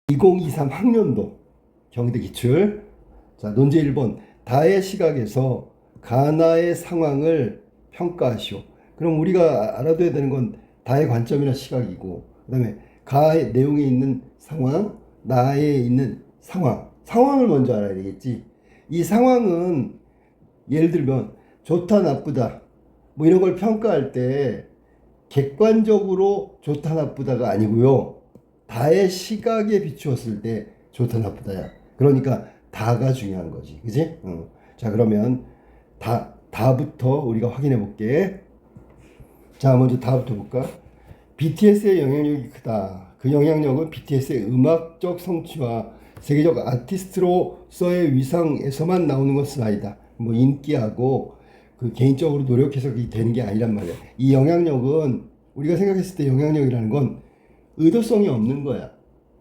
2023 학년도 경희대 기출. 자, 논제 1번. 다의 시각에서 가나의 상황을 평가하시오. 그럼 우리가 알아둬야 되는 건 다의 관점이나 시각이고, 그 다음에 가의 내용에 있는 상황, 나에 있는 상황. 상황을 먼저 알아야 되겠지. 이 상황은 예를 들면 좋다, 나쁘다, 뭐 이런 걸 평가할 때 객관적으로 좋다, 나쁘다가 아니고요. 다의 시각에 비추었을 때 좋다, 나쁘다야. 그러니까 다가 중요한 거지. 그지? 자, 그러면 다부터 우리가 확인해 볼게. 자, 먼저 다부터 볼까? BTS의 영향력이 크다. 그 영향력은 BTS의 음악적 성취와 세계적 아티스트로서의 위상에서만 나오는 것은 아니다. 뭐 인기하고 그 개인적으로 노력해서 되는 게 아니란 말이야. 이 영향력은 우리가 생각했을 때 영향력이라는 건 의도성이 없는 거야.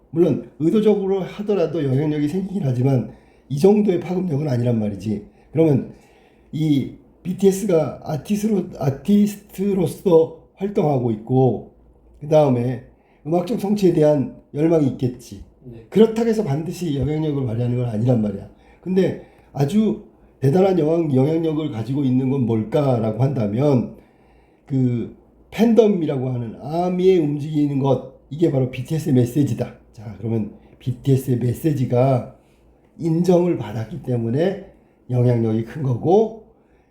물론 의도적으로 하더라도 영향력이 생기긴 하지만 이 정도의 파급력은 아니란 말이지. 그러면 이 BTS가 아티스트로서 활동하고 있고, 그 다음에 음악적 성취에 대한 열망이 있겠지. 그렇다고 해서 반드시 영향력을 발휘하는 건 아니란 말이야. 근데 아주 대단한 영향력을 가지고 있는 건 뭘까라고 한다면 그 팬덤이라고 하는 아미에 움직이는 것, 이게 바로 BTS의 메시지다. 자, 그러면 BTS의 메시지가 인정을 받았기 때문에 영향력이 큰 거고,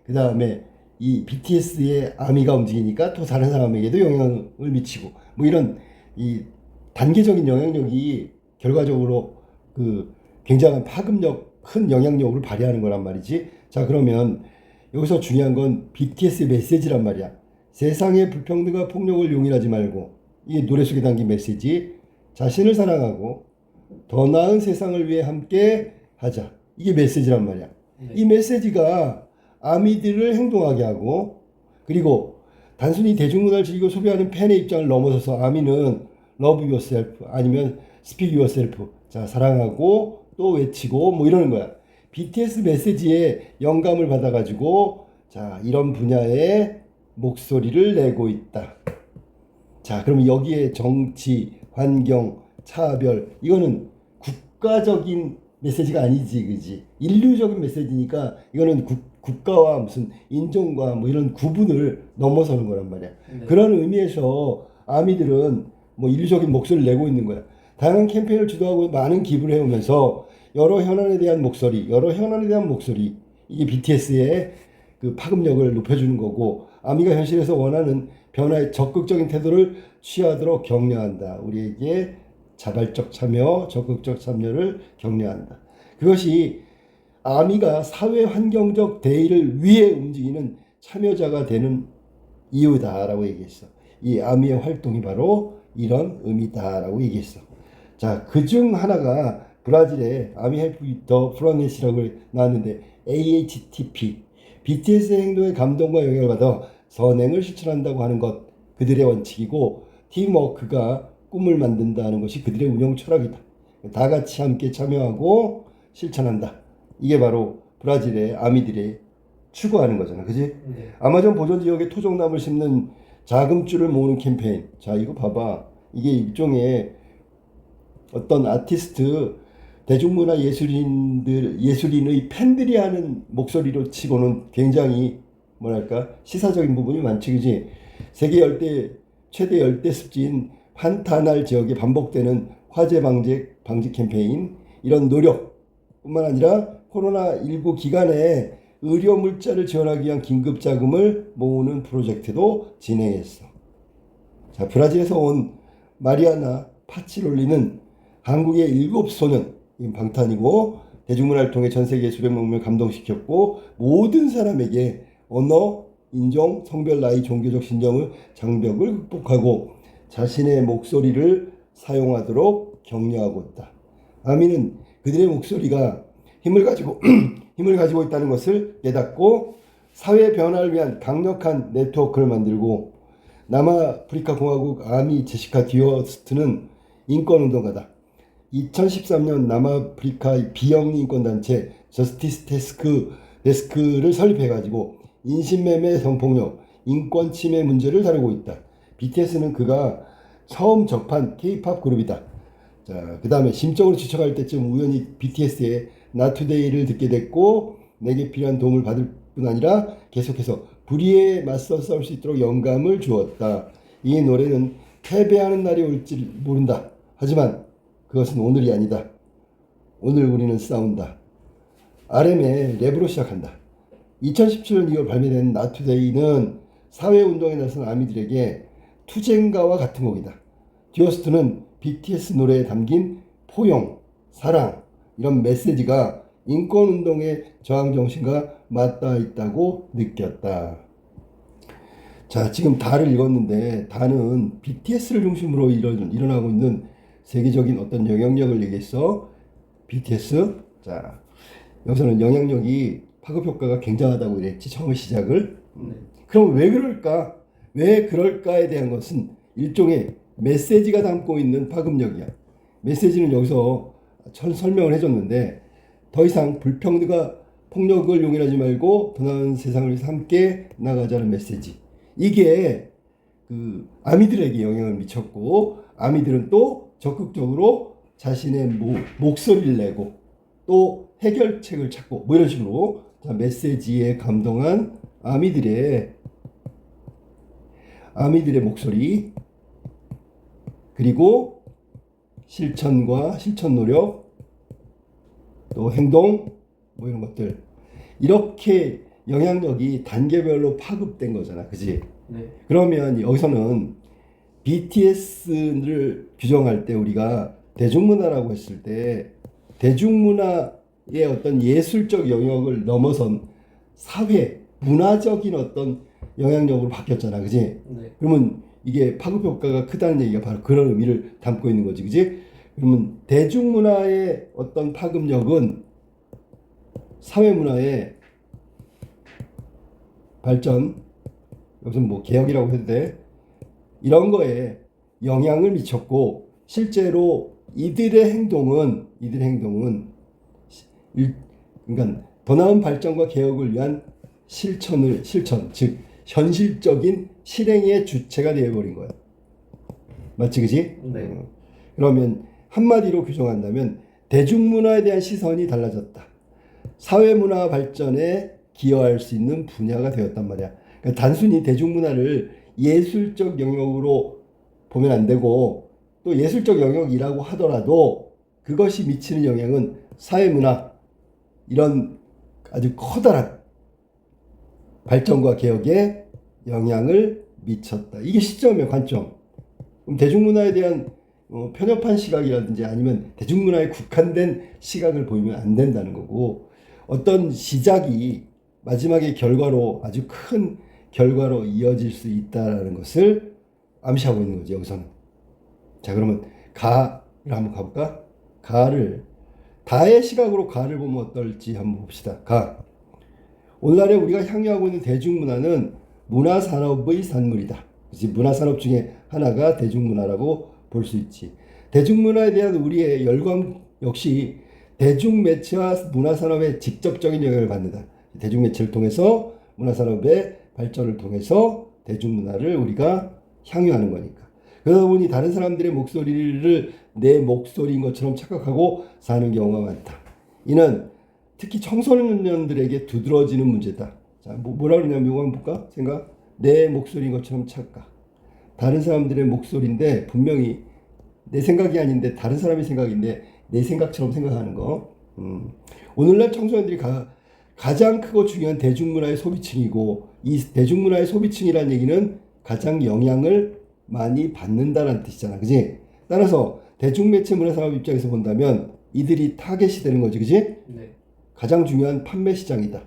그 다음에 이 BTS의 아미가 움직이니까 또 다른 사람에게도 영향을 미치고, 뭐 이런 이 단계적인 영향력이 결과적으로 그 굉장한 파급력, 큰 영향력을 발휘하는 거란 말이지. 자, 그러면 여기서 중요한 건 BTS의 메시지란 말이야. 세상의 불평등과 폭력을 용인하지 말고, 이게 노래 속에 담긴 메시지. 자신을 사랑하고 더 나은 세상을 위해 함께 하자. 이게 메시지란 말이야. 이 메시지가 아미들을 행동하게 하고, 그리고 단순히 대중문화를 즐기고 소비하는 팬의 입장을 넘어서서 아미는 love yourself 아니면 speak yourself. 자, 사랑하고 또 외치고 뭐 이러는 거야. BTS 메시지에 영감을 받아가지고 자, 이런 분야의 목소리를 내고 있다. 자, 그럼 여기에 정치, 환경, 차별, 이거는 국가적인 메시지가 아니지, 그지? 인류적인 메시지니까 이거는 국가와 무슨 인종과 뭐 이런 구분을 넘어서는 거란 말이야. 네. 그런 의미에서 아미들은 뭐 인류적인 목소리를 내고 있는 거야. 다양한 캠페인을 주도하고 많은 기부를 해오면서 여러 현안에 대한 목소리, 이게 BTS의 그 파급력을 높여주는 거고, 아미가 현실에서 원하는 변화에 적극적인 태도를 취하도록 격려한다. 우리에게 자발적 참여, 적극적 참여를 격려한다. 그것이 아미가 사회 환경적 대의를 위해 움직이는 참여자가 되는 이유다라고 얘기했어. 이 아미의 활동이 바로 이런 의미다라고 얘기했어. 자, 그중 하나가 브라질의 아미 헬프 더 플라넷이라고 나왔는데 AHTP, BTS의 행동에 감동과 영향을 받아 선행을 실천한다고 하는 것, 그들의 원칙이고, 팀워크가 꿈을 만든다는 것이 그들의 운영 철학이다. 다 같이 함께 참여하고 실천한다. 이게 바로 브라질의 아미들이 추구하는 거잖아. 그지? 네. 아마존 보존 지역에 토종나무를 심는 자금줄을 모으는 캠페인. 자, 이거 봐봐. 이게 일종의 어떤 아티스트, 대중문화 예술인의 팬들이 하는 목소리로 치고는 굉장히 뭐랄까 시사적인 부분이 많지, 그지? 세계 최대 열대 습지인 판타날 지역에 반복되는 화재 방지 캠페인, 이런 노력뿐만 아니라 코로나19 기간에 의료 물자를 지원하기 위한 긴급 자금을 모으는 프로젝트도 진행했어. 자, 브라질에서 온 마리아나 파치롤리는 한국의 7소년, 방탄이고, 대중문화를 통해 전 세계 수백 명을 감동시켰고, 모든 사람에게 언어, 인종, 성별, 나이, 종교적 신념의 장벽을 극복하고 자신의 목소리를 사용하도록 격려하고 있다. 아미는 그들의 목소리가 힘을 가지고 있다는 것을 깨닫고 사회 변화를 위한 강력한 네트워크를 만들고, 남아프리카 공화국 아미 제시카 디어스트는 인권운동가다. 2013년 남아프리카 비영리 인권단체 저스티스 데스크를 설립해가지고 인신매매, 성폭력, 인권 침해 문제를 다루고 있다. BTS는 그가 처음 접한 K-팝 그룹이다. 자, 그 다음에 심적으로 지쳐갈 때쯤 우연히 BTS의 Not Today를 듣게 됐고 내게 필요한 도움을 받을 뿐 아니라 계속해서 불의에 맞서 싸울 수 있도록 영감을 주었다. 이 노래는 패배하는 날이 올지 모른다. 하지만 그것은 오늘이 아니다. 오늘 우리는 싸운다. RM의 랩으로 시작한다. 2017년 2월 발매된 Not Today는 사회운동에 나선 아미들에게 투쟁가와 같은 곡이다. 듀어스트는 BTS 노래에 담긴 포용, 사랑 이런 메시지가 인권운동의 저항 정신과 맞닿아 있다고 느꼈다. 자, 지금 다를 읽었는데 다는 BTS를 중심으로 일어나고 있는 세계적인 어떤 영향력을 얘기했어. BTS. 자, 여기서는 영향력이 파급 효과가 굉장하다고 이랬지. 처음 시작을. 그럼 왜 그럴까? 왜 그럴까에 대한 것은 일종의 메시지가 담고 있는 파급력이야. 메시지는 여기서 설명을 해줬는데 더 이상 불평등과 폭력을 용인하지 말고 더 나은 세상을 위해서 함께 나가자는 메시지. 이게 그 아미들에게 영향을 미쳤고 아미들은 또 적극적으로 자신의 목소리를 내고 또 해결책을 찾고 뭐 이런 식으로 자, 메시지에 감동한 아미들의 목소리 그리고 실천과 실천 노력 또 행동 뭐 이런 것들 이렇게 영향력이 단계별로 파급된 거잖아, 그지? 네. 그러면 여기서는 BTS를 규정할 때 우리가 대중문화라고 했을 때 대중문화의 어떤 예술적 영역을 넘어선 사회, 문화적인 어떤 영향력으로 바뀌었잖아, 그지? 네. 그러면 이게 파급 효과가 크다는 얘기가 바로 그런 의미를 담고 있는 거지, 그지? 그러면 대중문화의 어떤 파급력은 사회문화의 발전, 여기서 뭐 개혁이라고 해도 돼. 이런 거에 영향을 미쳤고 실제로 이들의 행동은 그러니까 더 나은 발전과 개혁을 위한 실천, 즉 현실적인 실행의 주체가 되어버린 거야. 맞지, 그지? 네. 그러면 한마디로 규정한다면 대중문화에 대한 시선이 달라졌다. 사회문화 발전에 기여할 수 있는 분야가 되었단 말이야. 그러니까 단순히 대중문화를 예술적 영역으로 보면 안 되고 또 예술적 영역이라고 하더라도 그것이 미치는 영향은 사회문화 이런 아주 커다란 발전과 개혁에 영향을 미쳤다. 이게 시점의 관점. 그럼 대중문화에 대한 편협한 시각이라든지 아니면 대중문화에 국한된 시각을 보이면 안 된다는 거고 어떤 시작이 마지막의 결과로 아주 큰 결과로 이어질 수 있다는 것을 암시하고 있는 거죠, 여기서는. 자, 그러면 가를 한번 가볼까? 다의 시각으로 가를 보면 어떨지 한번 봅시다. 오늘날에 우리가 향유하고 있는 대중문화는 문화산업의 산물이다. 그치? 문화산업 중에 하나가 대중문화라고 볼 수 있지. 대중문화에 대한 우리의 열광 역시 대중매체와 문화산업의 직접적인 영향을 받는다. 대중매체를 통해서 문화산업의 발전을 통해서 대중문화를 우리가 향유하는 거니까. 그러다 보니 다른 사람들의 목소리를 내 목소리인 것처럼 착각하고 사는 경우가 많다. 이는 특히 청소년들에게 두드러지는 문제다. 자, 뭐라 그러냐면 이거 한번 볼까? 생각? 내 목소리인 것처럼 착각. 다른 사람들의 목소리인데 분명히 내 생각이 아닌데 다른 사람의 생각인데 내 생각처럼 생각하는 거. 오늘날 청소년들이 가장 크고 중요한 대중문화의 소비층이고 이 대중문화의 소비층이라는 얘기는 가장 영향을 많이 받는다는 뜻이잖아, 그지? 따라서 대중매체 문화산업 입장에서 본다면 이들이 타겟이 되는 거지, 그지? 네. 가장 중요한 판매 시장이다.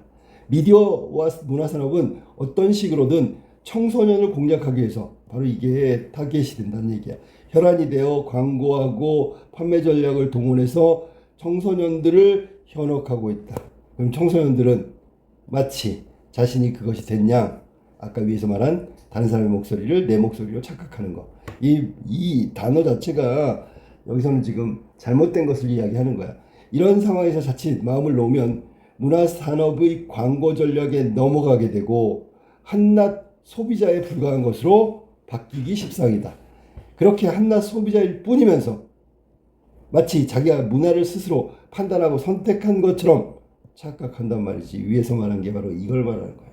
미디어와 문화산업은 어떤 식으로든 청소년을 공략하기 위해서 바로 이게 타겟이 된다는 얘기야. 혈안이 되어 광고하고 판매 전략을 동원해서 청소년들을 현혹하고 있다. 그럼 청소년들은 마치 자신이 그것이 됐냐? 아까 위에서 말한 다른 사람의 목소리를 내 목소리로 착각하는 거. 이 단어 자체가 여기서는 지금 잘못된 것을 이야기하는 거야. 이런 상황에서 자칫 마음을 놓으면 문화산업의 광고 전략에 넘어가게 되고 한낱 소비자에 불과한 것으로 바뀌기 십상이다. 그렇게 한낱 소비자일 뿐이면서 마치 자기가 문화를 스스로 판단하고 선택한 것처럼 착각한단 말이지. 위에서 말한 게 바로 이걸 말하는 거야.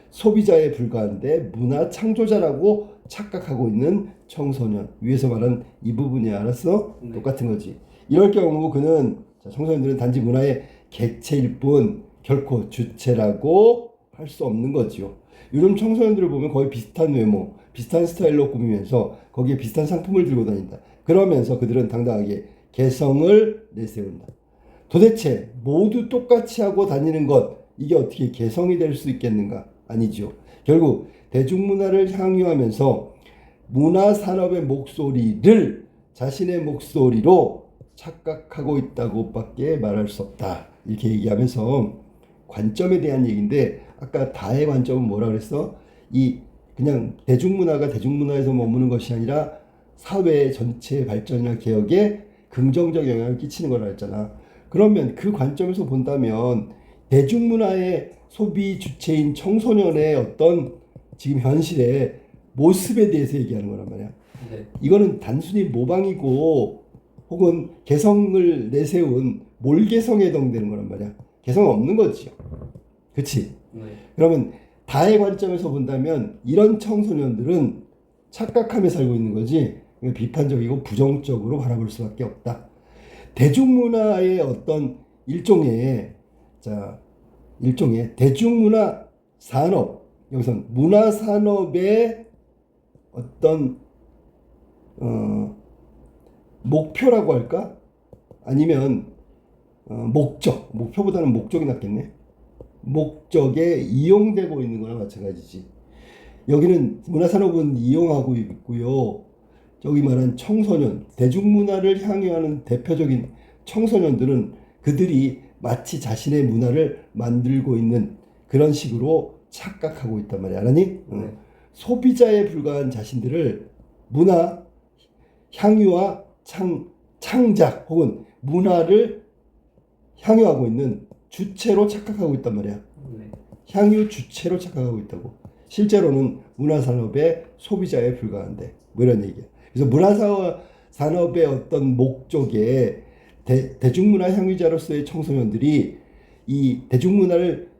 소비자에 불과한데 문화 창조자라고 착각하고 있는 청소년. 위에서 말한 이 부분이 알았어? 네. 똑같은 거지. 이럴 경우 그는 청소년들은 단지 문화의 객체일 뿐 결코 주체라고 할 수 없는 거지요. 요즘 청소년들을 보면 거의 비슷한 외모, 비슷한 스타일로 꾸미면서 거기에 비슷한 상품을 들고 다닌다. 그러면서 그들은 당당하게 개성을 내세운다. 도대체 모두 똑같이 하고 다니는 것, 이게 어떻게 개성이 될 수 있겠는가? 아니죠. 결국 대중문화를 향유하면서 문화산업의 목소리를 자신의 목소리로 착각하고 있다고 밖에 말할 수 없다. 이렇게 얘기하면서 관점에 대한 얘기인데, 아까 다의 관점은 뭐라 그랬어? 이 그냥 대중문화가 대중문화에서 머무는 것이 아니라 사회 전체의 발전이나 개혁에 긍정적 영향을 끼치는 거라 했잖아. 그러면 그 관점에서 본다면 대중문화의 소비 주체인 청소년의 어떤 지금 현실의 모습에 대해서 얘기하는 거란 말이야. 네. 이거는 단순히 모방이고 혹은 개성을 내세운 몰개성에 해당되는 거란 말이야. 개성 없는 거지요. 그치? 네. 그러면 다의 관점에서 본다면 이런 청소년들은 착각하며 살고 있는 거지, 비판적이고 부정적으로 바라볼 수밖에 없다. 대중문화의 어떤 일종의 대중문화 산업, 여기서 문화산업의 어떤 목표라고 할까? 아니면 목표보다는 목적이 낫겠네. 목적에 이용되고 있는 거나 마찬가지지. 여기는 문화산업은 이용하고 있고요. 저기 말한 청소년, 대중문화를 향유하는 대표적인 청소년들은 그들이 마치 자신의 문화를 만들고 있는 그런 식으로 착각하고 있단 말이야. 알았니? 소비자에 불과한 자신들을 문화 향유와 창작 혹은 문화를 향유하고 있는 주체로 착각하고 있단 말이야. 네. 향유 주체로 착각하고 있다고. 실제로는 문화산업의 소비자에 불과한데, 뭐 이런 얘기야. 그래서 문화산업의 어떤 목적에 대중문화 향유자로서의 청소년들이 이 대중문화를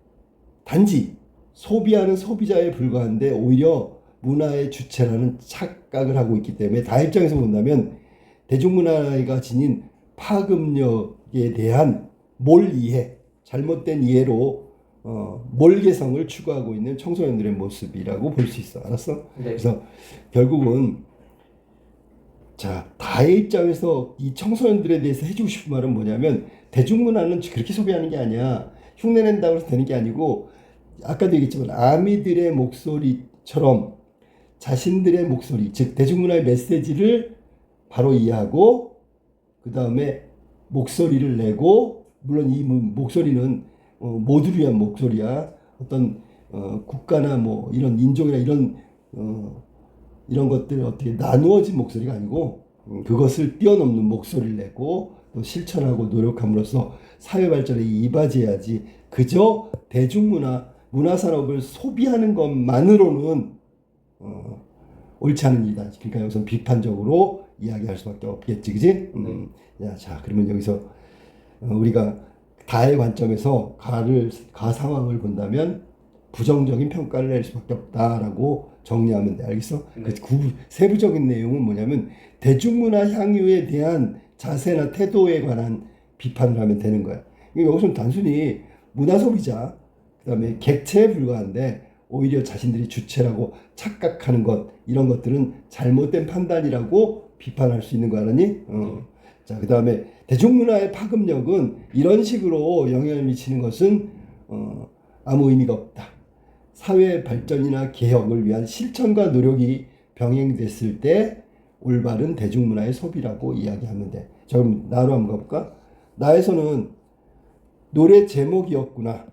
단지 소비하는 소비자에 불과한데 오히려 문화의 주체라는 착각을 하고 있기 때문에, 다 입장에서 본다면 대중문화가 지닌 파급력에 대한 몰이해, 잘못된 이해로 몰개성을 추구하고 있는 청소년들의 모습이라고 볼 수 있어. 알았어? 네. 그래서 결국은 다의 입장에서 이 청소년들에 대해서 해주고 싶은 말은 뭐냐면, 대중문화는 그렇게 소비하는 게 아니야. 흉내낸다고 해서 되는 게 아니고, 아까도 얘기했지만 아미들의 목소리처럼 자신들의 목소리, 즉 대중문화의 메시지를 바로 이해하고 그 다음에 목소리를 내고, 물론 이 목소리는 모두를 위한 목소리야. 어떤 국가나 뭐 이런 인종이나 이런 것들 어떻게 나누어진 목소리가 아니고, 그것을 뛰어넘는 목소리를 내고 또 실천하고 노력함으로써 사회 발전에 이바지해야지, 그저 대중문화 문화산업을 소비하는 것만으로는 옳지 않은 일이다. 그러니까 여기서 비판적으로 이야기할 수밖에 없겠지, 그지? 그러면 여기서 우리가 다의 관점에서 가 상황을 본다면 부정적인 평가를 낼 수밖에 없다라고 정리하면 돼. 알겠어? 네. 그 세부적인 내용은 뭐냐면 대중문화 향유에 대한 자세나 태도에 관한 비판을 하면 되는 거야. 여기서는 단순히 문화 소비자, 그 다음에 객체에 불과한데 오히려 자신들이 주체라고 착각하는 것, 이런 것들은 잘못된 판단이라고 비판할 수 있는 거 알았니? 그 다음에 대중문화의 파급력은 이런 식으로 영향을 미치는 것은 아무 의미가 없다. 사회 발전이나 개혁을 위한 실천과 노력이 병행됐을 때 올바른 대중문화의 소비라고 이야기하면 돼. 자, 그럼 나로 한번 가볼까? 나에서는 노래 제목이었구나.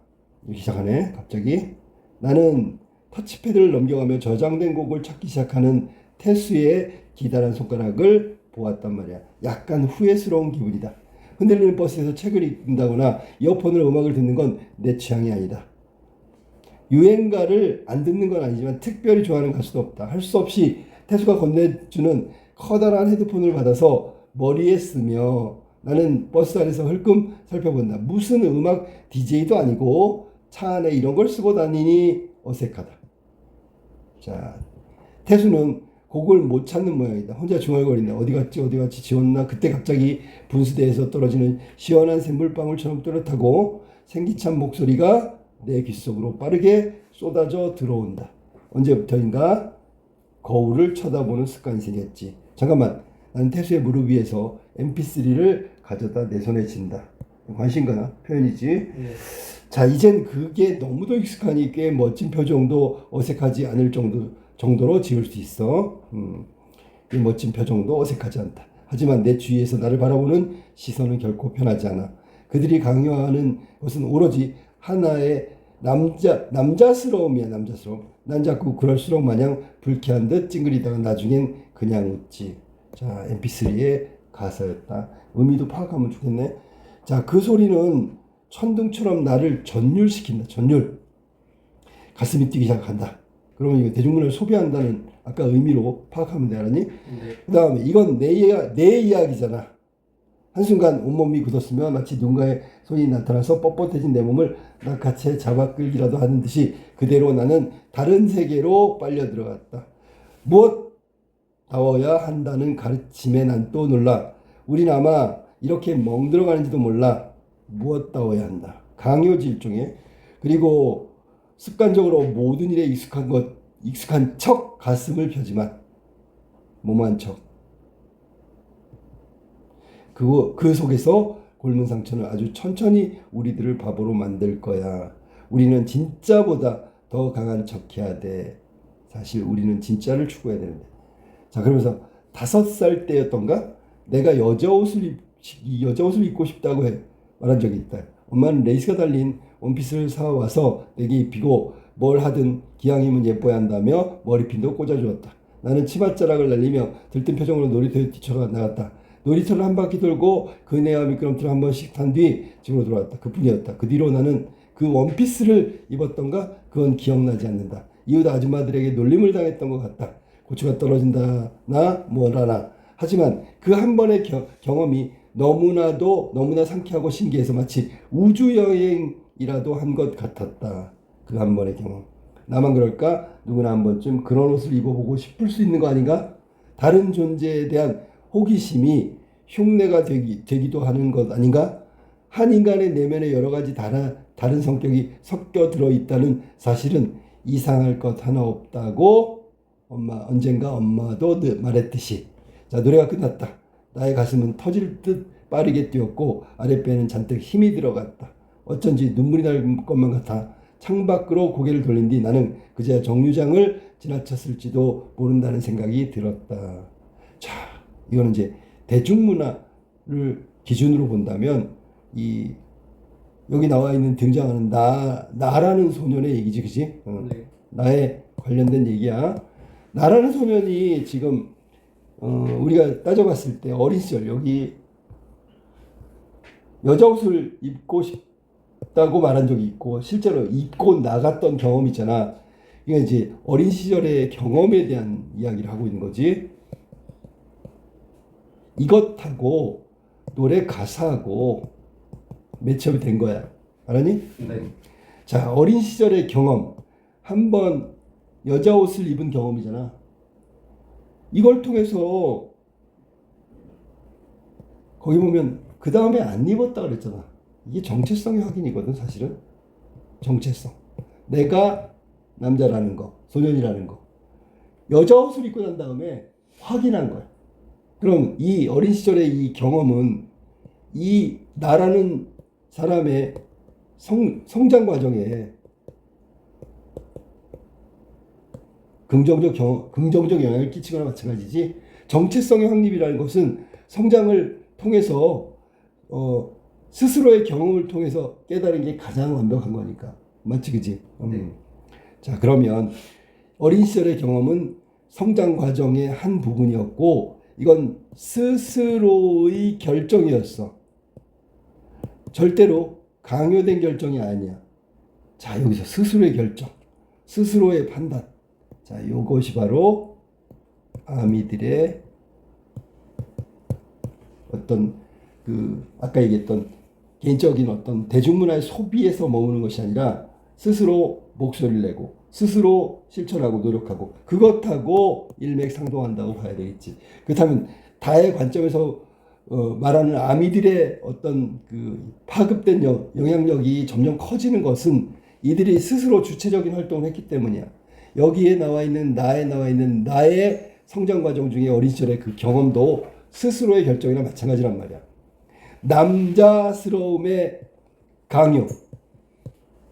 이렇게 시작하네, 갑자기. 나는 터치패드를 넘겨가며 저장된 곡을 찾기 시작하는 태수의 기다란 손가락을 보았단 말이야. 약간 후회스러운 기분이다. 흔들리는 버스에서 책을 읽는다거나 이어폰으로 음악을 듣는 건 내 취향이 아니다. 유행가를 안 듣는 건 아니지만 특별히 좋아하는 가수도 없다. 할 수 없이 태수가 건네주는 커다란 헤드폰을 받아서 머리에 쓰며 나는 버스 안에서 흘끔 살펴본다. 무슨 음악 DJ도 아니고 차 안에 이런 걸 쓰고 다니니 어색하다. 자, 태수는 곡을 못 찾는 모양이다. 혼자 중얼거린다. 어디 갔지 지웠나. 그때 갑자기 분수대에서 떨어지는 시원한 샘물방울처럼 또렷하고 생기찬 목소리가 내 귓속으로 빠르게 쏟아져 들어온다. 언제부터인가 거울을 쳐다보는 습관이 생겼지. 잠깐만, 나는 태수의 무릎 위에서 mp3를 가져다 내 손에 쥔다. 관심 가나 표현이지. 네. 자, 이젠 그게 너무도 익숙하니 꽤 멋진 표정도 어색하지 않을 정도로 지을 수 있어. 이 멋진 표정도 어색하지 않다. 하지만 내 주위에서 나를 바라보는 시선은 결코 편하지 않아. 그들이 강요하는 것은 오로지 하나의 남자스러움이야. 남자스러움. 난 자꾸 그럴수록 마냥 불쾌한 듯 찡그리다가 나중엔 그냥 웃지. 자, mp3의 가사였다. 의미도 파악하면 좋겠네. 자, 그 소리는 천둥처럼 나를 전율시킨다. 전율. 가슴이 뛰기 시작한다. 그러면 이거 대중문화를 소비한다는 아까 의미로 파악하면 돼. 알았니? 네. 그 다음에 이건 내 이야기잖아. 한순간 온몸이 굳었으며 마치 누군가의 손이 나타나서 뻣뻣해진 내 몸을 낚아채 잡아 끌기라도 하는 듯이 그대로 나는 다른 세계로 빨려 들어갔다. 무엇다워야 한다는 가르침에 난 또 놀라. 우린 아마 이렇게 멍들어가는지도 몰라. 무엇다워야 한다. 강요질종에. 그리고 습관적으로 모든 일에 익숙한 척 가슴을 펴지만 몸한 척. 그 속에서 곪은 상처는 아주 천천히 우리들을 바보로 만들 거야. 우리는 진짜보다 더 강한 척해야 돼. 사실 우리는 진짜를 추구해야 되는데. 자, 그러면서 5살 때였던가? 내가 여자 옷을 입고 싶다고 말한 적이 있다. 엄마는 레이스가 달린 원피스를 사와서 내게 입히고 뭘 하든 기왕이면 예뻐야 한다며 머리핀도 꽂아주었다. 나는 치맛자락을 날리며 들뜬 표정으로 놀이터에 뛰쳐나갔다. 놀이터를 한 바퀴 돌고 그네와 미끄럼틀을 한 번씩 탄 뒤 집으로 돌아왔다. 그뿐이었다. 그 뒤로 나는 그 원피스를 입었던가? 그건 기억나지 않는다. 이웃 아줌마들에게 놀림을 당했던 것 같다. 고추가 떨어진다나 뭐라나. 하지만 그 한 번의 경험이 너무나 상쾌하고 신기해서 마치 우주여행이라도 한 것 같았다. 그 한 번의 경험. 나만 그럴까? 누구나 한 번쯤 그런 옷을 입어보고 싶을 수 있는 거 아닌가? 다른 존재에 대한 호기심이 흉내가 되기도 하는 것 아닌가? 한 인간의 내면에 여러 가지 다른 성격이 섞여 들어있다는 사실은 이상할 것 하나 없다고 언젠가 엄마도 말했듯이. 자, 노래가 끝났다. 나의 가슴은 터질 듯 빠르게 뛰었고 아랫배에는 잔뜩 힘이 들어갔다. 어쩐지 눈물이 날 것만 같아 창밖으로 고개를 돌린 뒤 나는 그제야 정류장을 지나쳤을지도 모른다는 생각이 들었다. 자, 이거는 이제 대중문화를 기준으로 본다면 여기 나와 있는 등장하는 나라는 소년의 얘기지, 그지? 네. 나에 관련된 얘기야. 나라는 소년이 지금 우리가 따져봤을 때 어린 시절 여기 여자 옷을 입고 싶다고 말한 적이 있고 실제로 입고 나갔던 경험이 있잖아. 이게 이제 어린 시절의 경험에 대한 이야기를 하고 있는 거지. 이것하고 노래 가사하고 매치업이 된 거야. 알았니? 네. 자, 어린 시절의 경험. 한번 여자 옷을 입은 경험이잖아. 이걸 통해서 거기 보면 그 다음에 안 입었다 그랬잖아. 이게 정체성의 확인이거든, 사실은. 정체성. 내가 남자라는 거, 소년이라는 거. 여자 옷을 입고 난 다음에 확인한 거야. 그럼 이 어린 시절의 이 경험은 이 나라는 사람의 성장 과정에 긍정적 영향을 끼치거나 마찬가지지. 정체성의 확립이라는 것은 성장을 통해서 스스로의 경험을 통해서 깨달은 게 가장 완벽한 거니까. 맞지, 그지? 네. 자, 그러면 어린 시절의 경험은 성장 과정의 한 부분이었고 이건 스스로의 결정이었어. 절대로 강요된 결정이 아니야. 자, 여기서 스스로의 결정, 스스로의 판단. 자, 요것이 바로 아미들의 어떤 그 아까 얘기했던 개인적인 어떤 대중문화의 소비에서 머무는 것이 아니라 스스로 목소리를 내고 스스로 실천하고 노력하고 그것하고 일맥상통한다고 봐야 되겠지. 그렇다면 다의 관점에서 말하는 아미들의 어떤 그 파급된 영향력이 점점 커지는 것은 이들이 스스로 주체적인 활동을 했기 때문이야. 여기에 나와 있는 나의 성장 과정 중에 어린 시절의 그 경험도 스스로의 결정이나 마찬가지란 말이야. 남자스러움의 강요.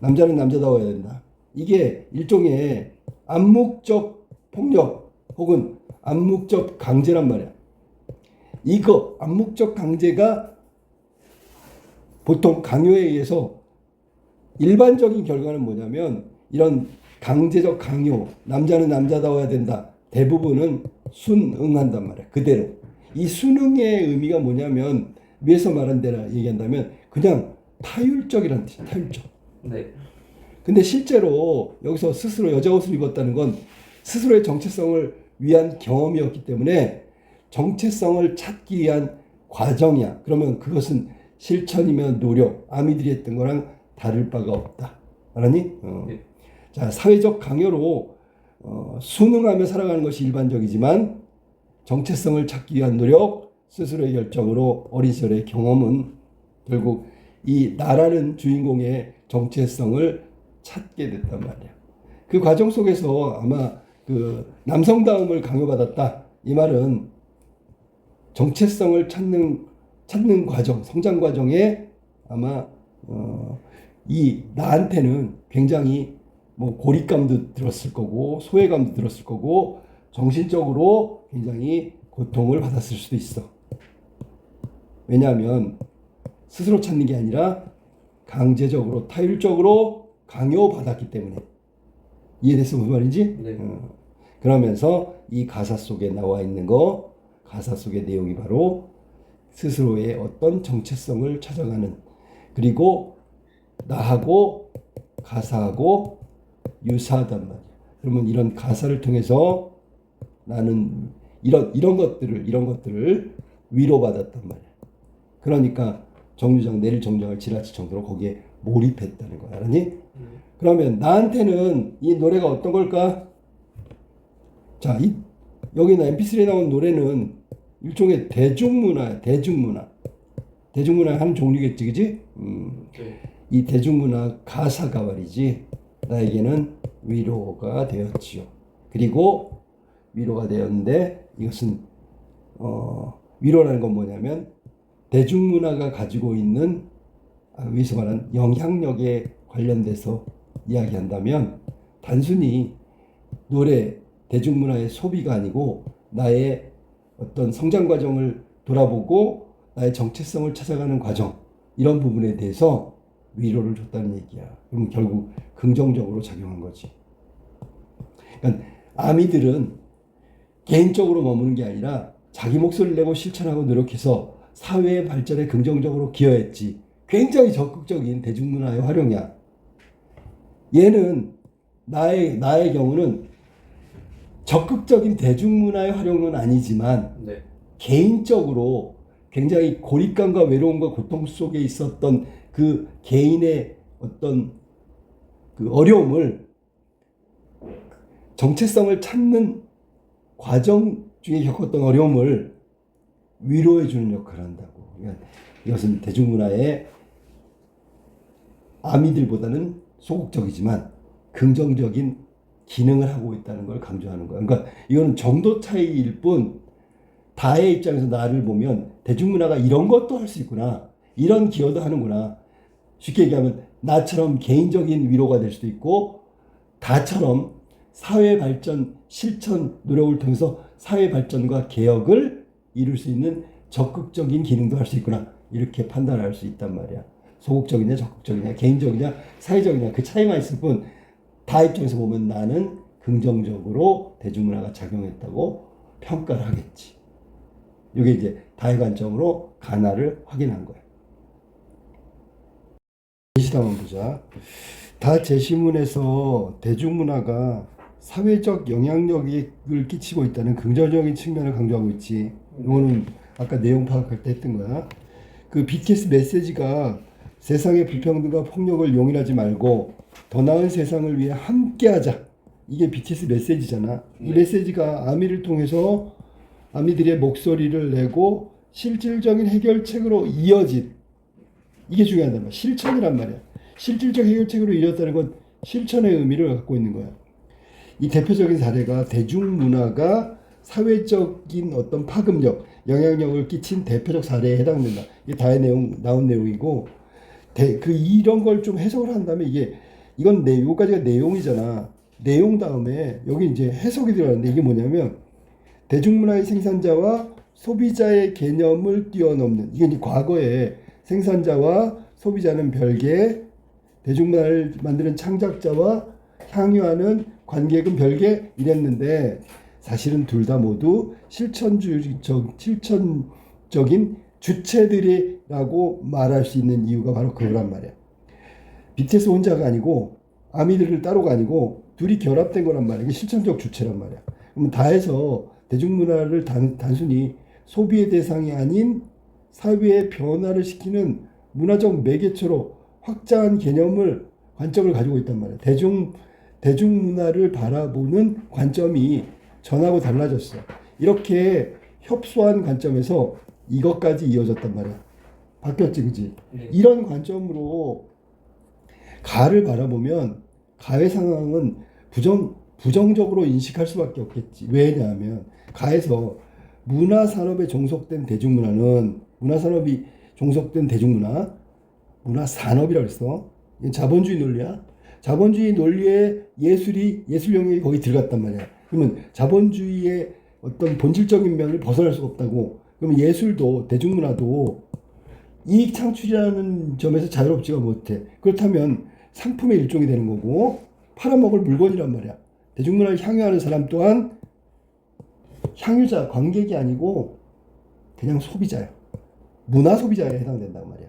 남자는 남자다워야 된다. 이게 일종의 암묵적 폭력 혹은 암묵적 강제란 말이야. 이거 암묵적 강제가 보통 강요에 의해서 일반적인 결과는 뭐냐면 이런 강제적 강요, 남자는 남자다워야 된다. 대부분은 순응한단 말이야. 그대로. 이 순응의 의미가 뭐냐면 위에서 말한 대로 얘기한다면 그냥 타율적이라는 뜻이야. 타율적. 네. 근데 실제로 여기서 스스로 여자 옷을 입었다는 건 스스로의 정체성을 위한 경험이었기 때문에 정체성을 찾기 위한 과정이야. 그러면 그것은 실천이면 노력, 아미들이 했던 거랑 다를 바가 없다. 알았니? 네. 자, 사회적 강요로 순응하며 살아가는 것이 일반적이지만 정체성을 찾기 위한 노력, 스스로의 결정으로 어린 시절의 경험은 결국 이 나라는 주인공의 정체성을 찾게 됐단 말이야. 그 과정 속에서 아마 그 남성다움을 강요받았다. 이 말은 정체성을 찾는 과정, 성장 과정에 아마 이 나한테는 굉장히 뭐 고립감도 들었을 거고 소외감도 들었을 거고 정신적으로 굉장히 고통을 받았을 수도 있어. 왜냐하면 스스로 찾는 게 아니라 강제적으로 타율적으로 강요받았기 때문에. 이해됐어? 무슨 말인지? 네. 그러면서 이 가사 속에 나와 있는 거, 가사 속의 내용이 바로 스스로의 어떤 정체성을 찾아가는, 그리고 나하고 가사하고 유사하단 말이야. 그러면 이런 가사를 통해서 나는 이런 것들을 위로받았단 말이야. 그러니까 정류장 내릴 정류장을 지나칠 정도로 거기에 몰입했다는 거야. 알았니? 그러면 나한테는 이 노래가 어떤 걸까? 자, 여기는 MP3에 나온 노래는 일종의 대중문화야. 대중문화의 한 종류겠지, 그지? 네. 이 대중문화 가사가 말이지 나에게는 위로가 되었지요. 그리고 위로가 되었는데 이것은 위로라는 건 뭐냐면 대중문화가 가지고 있는 위에서 말한 영향력에 관련돼서 이야기한다면 단순히 노래, 대중문화의 소비가 아니고 나의 어떤 성장 과정을 돌아보고 나의 정체성을 찾아가는 과정, 이런 부분에 대해서 위로를 줬다는 얘기야. 그럼 결국 긍정적으로 작용한 거지. 그러니까 아미들은 개인적으로 머무는 게 아니라 자기 목소리를 내고 실천하고 노력해서 사회의 발전에 긍정적으로 기여했지. 굉장히 적극적인 대중문화의 활용이야. 얘는 나의 경우는 적극적인 대중문화의 활용은 아니지만 네. 개인적으로 굉장히 고립감과 외로움과 고통 속에 있었던 그 개인의 어떤 그 어려움을 정체성을 찾는 과정 중에 겪었던 어려움을 위로해주는 역할을 한다고. 그러니까 이것은 대중문화의 아미들보다는 소극적이지만 긍정적인 기능을 하고 있다는 걸 강조하는 거야. 그러니까 이거는 정도 차이일 뿐 다의 입장에서 나를 보면 대중문화가 이런 것도 할 수 있구나. 이런 기여도 하는구나. 쉽게 얘기하면 나처럼 개인적인 위로가 될 수도 있고 다처럼 사회 발전, 실천, 노력을 통해서 사회 발전과 개혁을 이룰 수 있는 적극적인 기능도 할 수 있구나. 이렇게 판단할 수 있단 말이야. 소극적이냐 적극적이냐 개인적이냐 사회적이냐 그 차이만 있을 뿐 다 입장에서 보면 나는 긍정적으로 대중문화가 작용했다고 평가를 하겠지. 이게 이제 다의 관점으로 가나를 확인한 거야. 제시도 한번 보자. 다 제시문에서 대중문화가 사회적 영향력을 끼치고 있다는 긍정적인 측면을 강조하고 있지. 이거는 아까 내용 파악할 때 했던 거야. 그 BTS 메시지가 세상의 불평등과 폭력을 용인하지 말고 더 나은 세상을 위해 함께하자. 이게 BTS 메시지잖아. 이 메시지가 아미를 통해서 아미들의 목소리를 내고 실질적인 해결책으로 이어진, 이게 중요하단 말이야. 실천이란 말이야. 실질적 해결책으로 이어졌다는 건 실천의 의미를 갖고 있는 거야. 이 대표적인 사례가 대중문화가 사회적인 어떤 파급력, 영향력을 끼친 대표적 사례에 해당된다. 이게 다의 내용, 나온 내용이고, 이런 걸 좀 해석을 한다면 이건 요까지가 내용이잖아. 내용 다음에 여기 이제 해석이 들어가는데 이게 뭐냐면 대중문화의 생산자와 소비자의 개념을 뛰어넘는, 이게 이제 과거에 생산자와 소비자는 별개, 대중문화를 만드는 창작자와 향유하는 관객은 별개 이랬는데 사실은 둘 다 모두 실천적인 주체들이라고 말할 수 있는 이유가 바로 그거란 말이야. BTS 혼자가 아니고 아미들을 따로가 아니고 둘이 결합된 거란 말이야. 이게 실천적 주체란 말이야. 그러면 다해서 대중문화를 단순히 소비의 대상이 아닌 사회의 변화를 시키는 문화적 매개체로 확장한 관점을 가지고 있단 말이야. 대중문화를 바라보는 관점이 전하고 달라졌어. 이렇게 협소한 관점에서 이것까지 이어졌단 말이야. 바뀌었지, 그지? 네. 이런 관점으로 가를 바라보면 가의 상황은 부정적으로 인식할 수밖에 없겠지. 왜냐하면 가에서 문화산업에 종속된 대중문화는, 문화산업이 종속된 대중문화, 문화산업이라고 했어. 이건 자본주의 논리야. 자본주의 논리에 예술 영역이 거기 들어갔단 말이야. 그러면 자본주의의 어떤 본질적인 면을 벗어날 수가 없다고. 그러면 예술도, 대중문화도 이익 창출이라는 점에서 자유롭지가 못해. 그렇다면 상품의 일종이 되는 거고 팔아먹을 물건이란 말이야. 대중문화를 향유하는 사람 또한 향유자, 관객이 아니고 그냥 소비자야. 문화 소비자에 해당된단 말이야.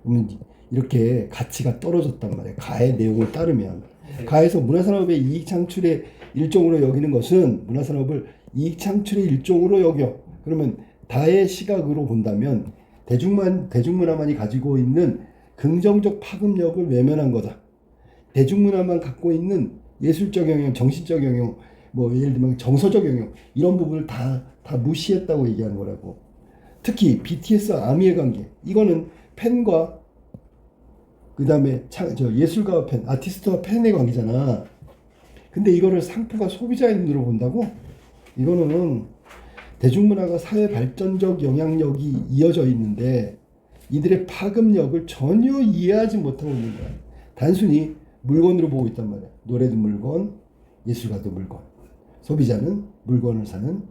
그러면 이렇게 가치가 떨어졌단 말이야. 가의 내용을 따르면. 가에서 문화산업의 이익 창출의 일종으로 여기는 것은 문화산업을 이익 창출의 일종으로 여겨. 그러면 다의 시각으로 본다면 대중문화만이 가지고 있는 긍정적 파급력을 외면한 거다. 대중문화만 갖고 있는 예술적 영역, 정신적 영역, 뭐 예를 들면 정서적 영역, 이런 부분을 다 무시했다고 얘기하는 거라고. 특히 BTS 아미의 관계, 이거는 팬과 그 다음에 예술가와 팬, 아티스트와 팬의 관계잖아. 근데 이거를 상표가 소비자의 눈으로 본다고? 이거는 대중문화가 사회 발전적 영향력이 이어져 있는데 이들의 파급력을 전혀 이해하지 못하고 있는 거야. 단순히 물건으로 보고 있단 말이야. 노래도 물건, 예술가도 물건. 소비자는 물건을 사는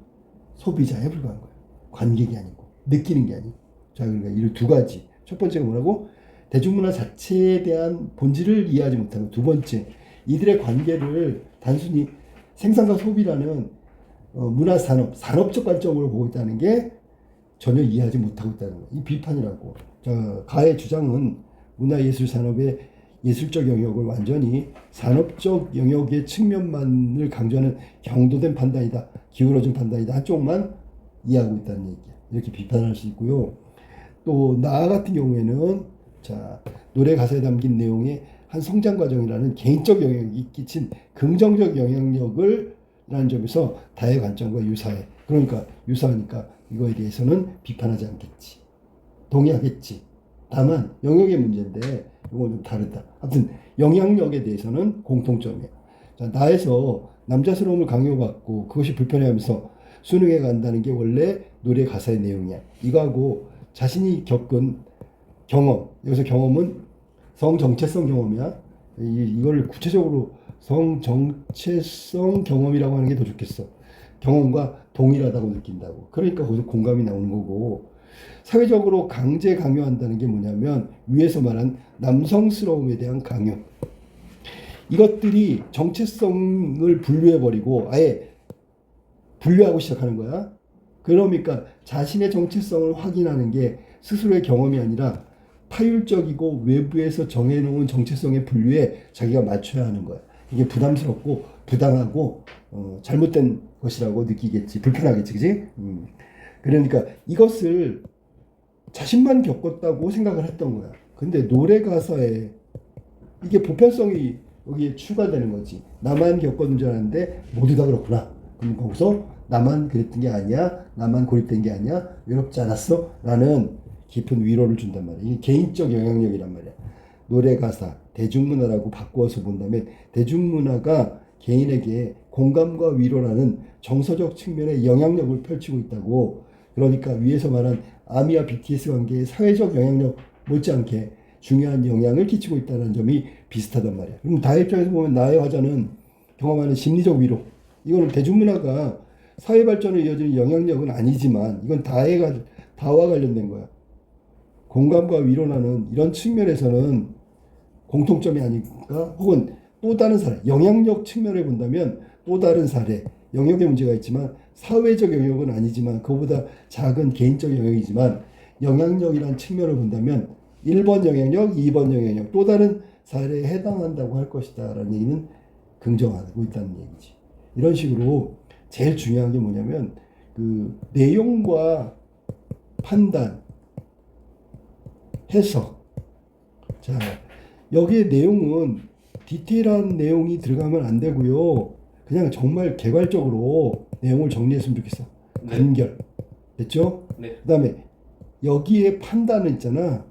소비자에 불과한 거야. 관객이 아니고, 느끼는 게 아니고. 자, 그러니까 이 두 가지. 첫 번째가 뭐라고? 대중문화 자체에 대한 본질을 이해하지 못하는 거. 두 번째, 이들의 관계를 단순히 생산과 소비라는 문화산업, 산업적 관점으로 보고 있다는 게 전혀 이해하지 못하고 있다는 거. 이 비판이라고. 자, 가의 주장은 문화예술산업의 예술적 영역을 완전히 산업적 영역의 측면만을 강조하는 경도된 판단이다. 기울어진 판단이다. 한쪽만 이해하고 있다는 얘기야. 이렇게 비판할 수 있고요. 또 나 같은 경우에는 자, 노래 가사에 담긴 내용의 한 성장 과정이라는 개인적 영역이 끼친 긍정적 영향력을 라는 점에서 다의 관점과 유사해. 그러니까 유사하니까 이거에 대해서는 비판하지 않겠지. 동의하겠지. 다만 영역의 문제인데 이건 좀 다르다. 아무튼 영향력에 대해서는 공통점이야. 자, 나에서 남자스러움을 강요받고 그것이 불편해하면서 수능에 간다는 게 원래 노래 가사의 내용이야. 이거하고 자신이 겪은 경험, 여기서 경험은 성정체성 경험이야. 이걸 구체적으로 성정체성 경험이라고 하는 게 더 좋겠어. 경험과 동일하다고 느낀다고. 그러니까 거기서 공감이 나오는 거고, 사회적으로 강제 강요한다는 게 뭐냐면 위에서 말한 남성스러움에 대한 강요. 이것들이 정체성을 분류해버리고 아예 분류하고 시작하는 거야. 그러니까 자신의 정체성을 확인하는 게 스스로의 경험이 아니라 타율적이고 외부에서 정해놓은 정체성의 분류에 자기가 맞춰야 하는 거야. 이게 부담스럽고 부당하고 잘못된 것이라고 느끼겠지. 불편하겠지, 그지? 그러니까 이것을 자신만 겪었다고 생각을 했던 거야. 근데 노래 가사에 이게 보편성이 여기에 추가되는 거지. 나만 겪었는 줄 알았는데 모두 다 그렇구나. 그럼 거기서 나만 그랬던 게 아니야, 나만 고립된 게 아니야, 외롭지 않았어? 라는 깊은 위로를 준단 말이야. 이게 개인적 영향력이란 말이야. 노래 가사, 대중문화라고 바꾸어서 본다면 대중문화가 개인에게 공감과 위로라는 정서적 측면의 영향력을 펼치고 있다고. 그러니까 위에서 말한 아미와 BTS 관계의 사회적 영향력 못지않게 중요한 영향을 끼치고 있다는 점이 비슷하단 말이야. 그럼 나의 입장에서 보면 나의 화자는 경험하는 심리적 위로. 이거는 대중문화가 사회 발전에 이어지는 영향력은 아니지만 이건 다와 관련된 거야. 공감과 위로라는 이런 측면에서는 공통점이 아닐까? 혹은 또 다른 사례, 영향력 측면을 본다면 또 다른 사례, 영역의 문제가 있지만 사회적 영역은 아니지만 그보다 작은 개인적 영역이지만 영향력이라는 측면을 본다면 1번 영향력, 2번 영향력 또 다른 사례에 해당한다고 할 것이다 라는 얘기는 긍정하고 있다는 얘기지. 이런 식으로 제일 중요한 게 뭐냐면 그 내용과 판단, 해석. 자, 여기에 내용은 디테일한 내용이 들어가면 안 되고요. 그냥 정말 개괄적으로 내용을 정리했으면 좋겠어. 네. 간결. 됐죠? 네. 그 다음에 여기에 판단은 있잖아.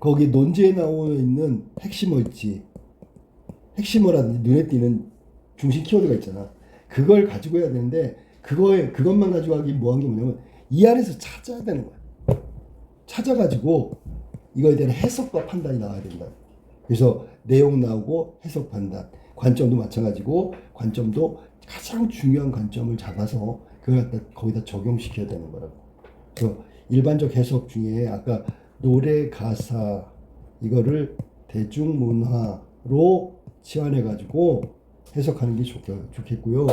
거기 논제에 나와 있는 핵심어 있지. 핵심어라든지 눈에 띄는 중심 키워드가 있잖아. 그걸 가지고 해야 되는데 그것만 가지고 하기 뭐한 게 뭐냐면 이 안에서 찾아야 되는 거야. 찾아가지고 이거에 대한 해석과 판단이 나와야 된다. 그래서 내용 나오고 해석 판단, 관점도 마찬가지고 관점도 가장 중요한 관점을 잡아서 그걸 갖다 거기다 적용시켜야 되는 거라고. 그래서 일반적 해석 중에 아까 노래 가사 이거를 대중문화로 치환해 가지고 해석하는 게 좋겠고요.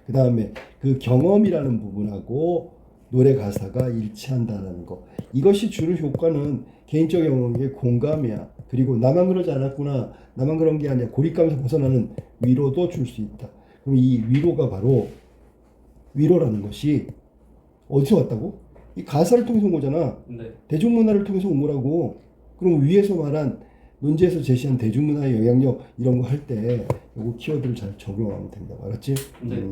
그 다음에 그 경험이라는 부분하고 노래 가사가 일치한다는 거. 이것이 주는 효과는 개인적 영역의 공감이야. 그리고 나만 그러지 않았구나. 나만 그런 게 아니야. 고립감에서 벗어나는 위로도 줄 수 있다. 그럼 이 위로가 바로 위로라는 것이 어디서 왔다고? 이 가사를 통해서 온 거잖아. 네. 대중문화를 통해서 온 거라고. 그럼 위에서 말한 논제에서 제시한 대중문화의 영향력 이런 거 할 때 요거 키워드를 잘 적용하면 된다고. 알았지? 네.